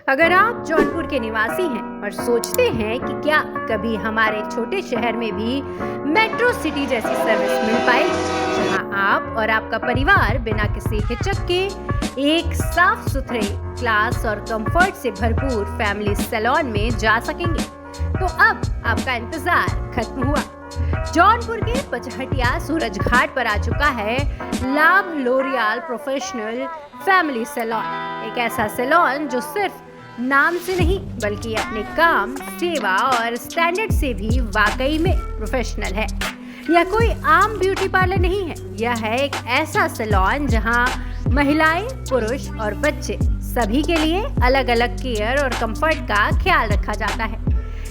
अगर आप जौनपुर के निवासी हैं और सोचते हैं कि क्या कभी हमारे छोटे शहर में भी मेट्रो सिटी जैसी सर्विस मिल पाएगी, जहां आप और आपका परिवार बिना किसी हिचक के एक साफ सुथरे, क्लास और कंफर्ट से भरपूर फैमिली सैलून में जा सकेंगे, तो अब आपका इंतजार खत्म हुआ। जौनपुर के पचहटिया सूरज घाट पर आ चुका है लाभ लोरियल प्रोफेशनल फैमिली सैलून। एक ऐसा सैलून जो सिर्फ नाम से नहीं बल्कि अपने काम, सेवा और स्टैंडर्ड से भी वाकई में प्रोफेशनल है। यह कोई आम ब्यूटी पार्लर नहीं है, यह है एक ऐसा सैलून जहां महिलाएं, पुरुष और बच्चे सभी के लिए अलग अलग केयर और कंफर्ट का ख्याल रखा जाता है।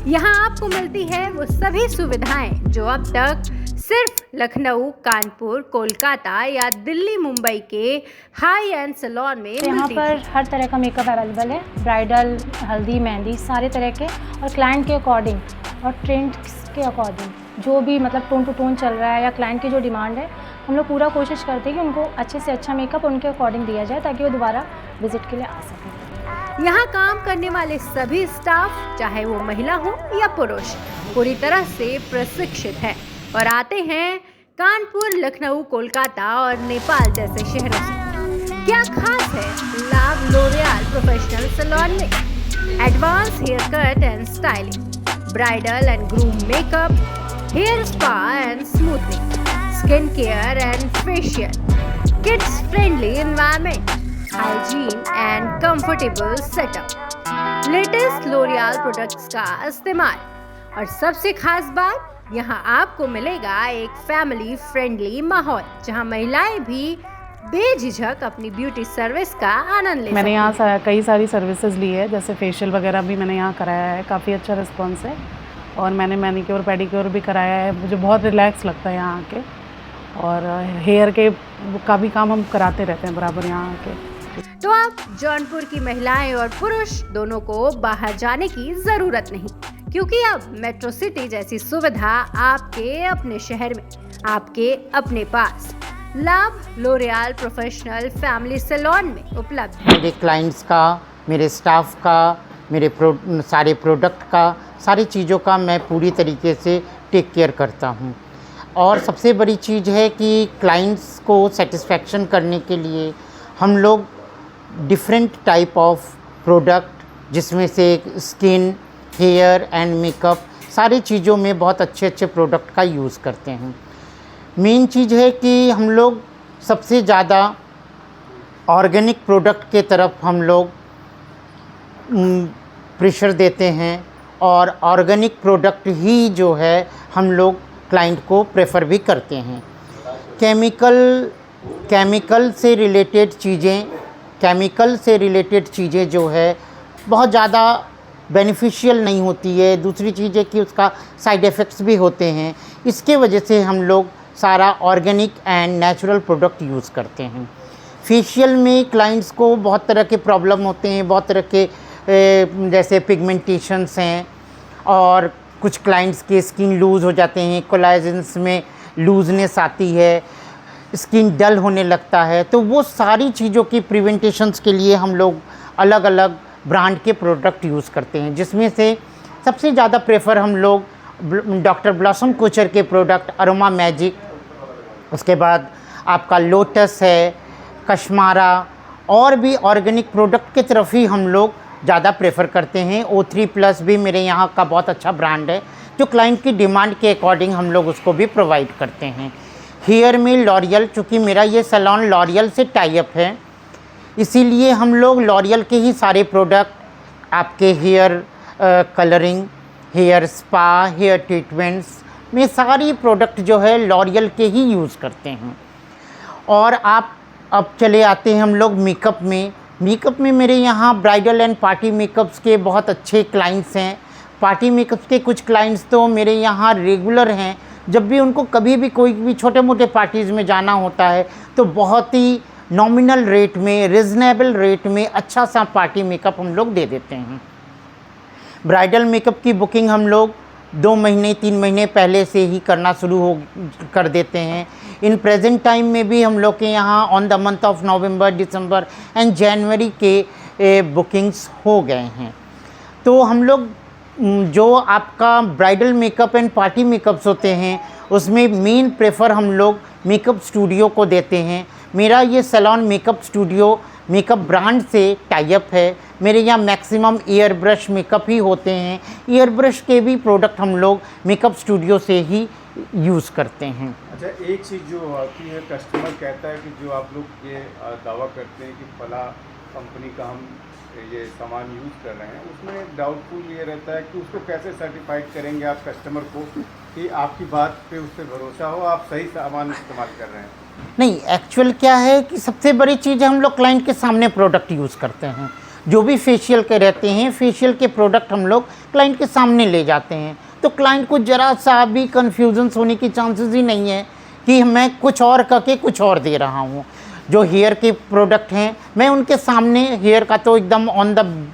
यहाँ आपको मिलती है वो सभी सुविधाएं जो अब तक सिर्फ लखनऊ, कानपुर, कोलकाता या दिल्ली, मुंबई के हाई एंड सैलून में यहाँ पर हर तरह का मेकअप अवेलेबल है। ब्राइडल, हल्दी, मेहंदी, सारे तरह के, और क्लाइंट के अकॉर्डिंग और ट्रेंड्स के अकॉर्डिंग जो भी मतलब टोन टू टोन चल रहा है या क्लाइंट की जो डिमांड है, हम लोग पूरा कोशिश करते हैं कि उनको अच्छे से अच्छा मेकअप उनके अकॉर्डिंग दिया जाए ताकि वो दोबारा विजिट के लिए आ सकें। यहाँ काम करने वाले सभी स्टाफ, चाहे वो महिला हो या पुरुष, पूरी तरह से प्रशिक्षित है और आते हैं कानपुर, लखनऊ, कोलकाता और नेपाल जैसे शहरों से। क्या खास है लाभ लोरियल प्रोफेशनल सैलून में? Advance hair cut and styling, bridal and groom makeup, hair spa and smoothening, skin care and facial, kids friendly environment, hygiene and comfortable setup, latest L'Oreal products का इस्तेमाल और सबसे खास बात, यहाँ आपको मिलेगा एक फैमिली फ्रेंडली माहौल जहाँ महिलाएं भी बेझिझक अपनी ब्यूटी सर्विस का आनंद ले। मैंने यहाँ कई सारी सर्विसेज ली है, जैसे फेशियल वगैरह भी मैंने यहाँ कराया है, काफ़ी अच्छा रिस्पॉन्स है। और मैंने मैनिक्योर पेडिक्योर भी कराया है, मुझे बहुत रिलैक्स लगता है यहाँ आके। और हेयर के का भी काम हम कराते रहते हैं बराबर यहाँ आके। तो अब जौनपुर की महिलाएं और पुरुष दोनों को बाहर जाने की जरूरत नहीं, क्योंकि अब मेट्रो सिटी जैसी सुविधा आपके अपने शहर में, आपके अपने पास लाभ लोरियल प्रोफेशनल फैमिली सैलून में उपलब्ध है। मेरे क्लाइंट्स का, मेरे स्टाफ का, मेरे सारे प्रोडक्ट का, सारी चीज़ों का मैं पूरी तरीके से टेक केयर करता हूँ। और सबसे बड़ी चीज़ है कि क्लाइंट्स को सेटिस्फेक्शन करने के लिए हम लोग डिफरेंट टाइप ऑफ प्रोडक्ट, जिसमें से स्किन, हेयर एंड मेकअप, सारी चीज़ों में बहुत अच्छे अच्छे प्रोडक्ट का यूज़ करते हैं। मेन चीज़ है कि हम लोग सबसे ज़्यादा ऑर्गेनिक प्रोडक्ट के तरफ हम लोग प्रेशर देते हैं और ऑर्गेनिक प्रोडक्ट ही जो है हम लोग क्लाइंट को प्रेफर भी करते हैं। केमिकल से रिलेटेड चीज़ें जो है बहुत ज़्यादा बेनिफिशियल नहीं होती है। दूसरी चीज़ है कि उसका साइड इफ़ेक्ट्स भी होते हैं। इसके वजह से हम लोग सारा organic and natural product use करते हैं। फेशियल में क्लाइंट्स को बहुत तरह के प्रॉब्लम होते हैं, बहुत तरह के जैसे पिगमेंटेशंस हैं, और कुछ क्लाइंट्स के स्किन लूज़ हो जाते हैं, कोलाजन्स में लूजनेस आती है, स्किन डल होने लगता है। तो वो सारी चीज़ों की प्रिवेंटेशंस के लिए हम लोग अलग अलग ब्रांड के प्रोडक्ट यूज़ करते हैं, जिसमें से सबसे ज़्यादा प्रेफर हम लोग डॉक्टर ब्लॉसम कोचर के प्रोडक्ट, अरोमा मैजिक, उसके बाद आपका लोटस है, कश्मारा, और भी ऑर्गेनिक प्रोडक्ट की तरफ ही हम लोग ज़्यादा प्रेफर करते हैं। O3+ भी मेरे यहाँ का बहुत अच्छा ब्रांड है, जो क्लाइंट की डिमांड के अकॉर्डिंग हम लोग उसको भी प्रोवाइड करते हैं। हेयर में लॉरियल, चूँकि मेरा ये सैलून लॉरियल से टाई अप है, इसीलिए हम लोग लॉरियल के ही सारे प्रोडक्ट, आपके hair colouring, hair spa, hair treatments में सारी प्रोडक्ट जो है लॉरियल के ही यूज़ करते हैं। और आप अब चले आते हैं हम लोग मेकअप में मेरे यहाँ ब्राइडल एंड पार्टी मेकअप्स के बहुत अच्छे क्लाइंट्स हैं। पार्टी मेकअप्स के कुछ क्लाइंट्स तो मेरे यहाँ रेगुलर हैं। जब भी उनको कभी भी कोई भी छोटे मोटे पार्टीज़ में जाना होता है तो बहुत ही नॉमिनल रेट में, रिजनेबल रेट में अच्छा सा पार्टी मेकअप हम लोग दे देते हैं। ब्राइडल मेकअप की बुकिंग हम लोग 2 महीने 3 महीने पहले से ही करना शुरू कर देते हैं। इन प्रेजेंट टाइम में भी हम लोग के यहाँ on the month of November, December and January के बुकिंग्स हो गए हैं। तो हम लोग जो आपका bridal makeup and party makeups होते हैं उसमें मेन प्रेफर हम लोग मेकअप स्टूडियो को देते हैं। मेरा ये salon makeup studio makeup brand से टाई अप है। मेरे यहाँ मैक्सिमम एयर ब्रश मेकअप ही होते हैं। एयर ब्रश के भी प्रोडक्ट हम लोग मेकअप स्टूडियो से ही यूज़ करते हैं। अच्छा, एक चीज़ जो आती है, कस्टमर कहता है कि जो आप लोग ये दावा करते हैं कि फला कंपनी का हम ये सामान यूज़ कर रहे हैं, उसमें डाउटफुल ये रहता है कि उसको कैसे सर्टिफाइड करेंगे आप कस्टमर को कि आपकी बात पे उस पर भरोसा हो, आप सही सामान इस्तेमाल कर रहे हैं। नहीं, एक्चुअल क्या है कि सबसे बड़ी चीज़ है हम लोग क्लाइंट के सामने प्रोडक्ट यूज़ करते हैं। जो भी फेशियल के रहते हैं, फेशियल के प्रोडक्ट हम लोग क्लाइंट के सामने ले जाते हैं, तो क्लाइंट को ज़रा सा भी कन्फ्यूजन्स होने की चांसेस ही नहीं है कि मैं कुछ और करके कुछ और दे रहा हूँ। जो हेयर के प्रोडक्ट हैं मैं उनके सामने, हेयर का तो एकदम ऑन द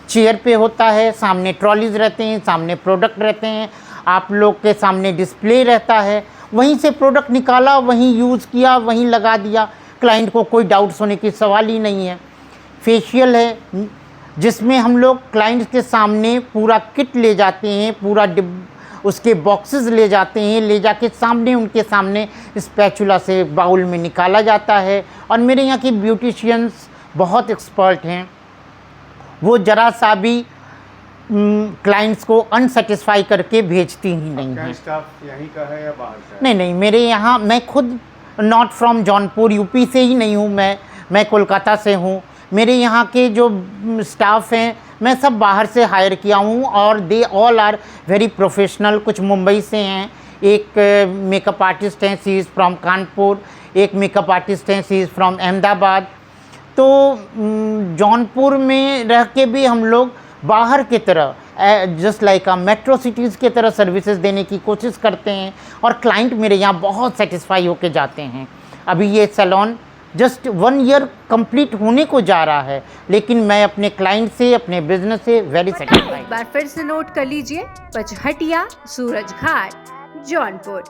चेयर पे होता है, सामने ट्रॉलीज रहते हैं, सामने प्रोडक्ट रहते हैं, आप लोग के सामने डिस्प्ले रहता है, वहीं से प्रोडक्ट निकाला, वहीं यूज़ किया, वहीं लगा दिया। क्लाइंट को कोई डाउट्स होने की सवाल ही नहीं है। फेशियल है जिसमें हम लोग क्लाइंट के सामने पूरा किट ले जाते हैं, पूरा उसके बॉक्सेस ले जाते हैं, ले जाके सामने उनके सामने स्पैचुला से बाउल में निकाला जाता है। और मेरे यहाँ के ब्यूटिशियंस बहुत एक्सपर्ट हैं, वो ज़रा सा भी क्लाइंट्स को अनसेटिस्फाई करके भेजती ही नहीं है। स्टाफ यहीं का है या बाहर का है? नहीं नहीं, मेरे यहाँ, मैं खुद नॉट फ्रॉम जौनपुर, यूपी से ही नहीं हूँ, मैं कोलकाता से हूँ। मेरे यहाँ के जो स्टाफ हैं मैं सब बाहर से हायर किया हूँ और they all are very professional. कुछ मुंबई से हैं, एक मेकअप आर्टिस्ट हैं, सी इज़ फ्रॉम कानपुर, एक मेकअप आर्टिस्ट हैं, सी इज़ फ्रॉम अहमदाबाद। तो जौनपुर में रह के भी हम लोग बाहर की तरह जस्ट लाइक मेट्रो सिटीज़ की तरह सर्विसेज देने की कोशिश करते हैं और क्लाइंट मेरे यहाँ बहुत सेटिस्फाई होके जाते हैं। अभी ये सैलून जस्ट 1 ईयर कंप्लीट होने को जा रहा है, लेकिन मैं अपने क्लाइंट से, अपने बिजनेस से वेरी एक सेटिस्फाइड। बार फिर से नोट कर लीजिए, पचहटिया, सूरज घाट, जौनपुर।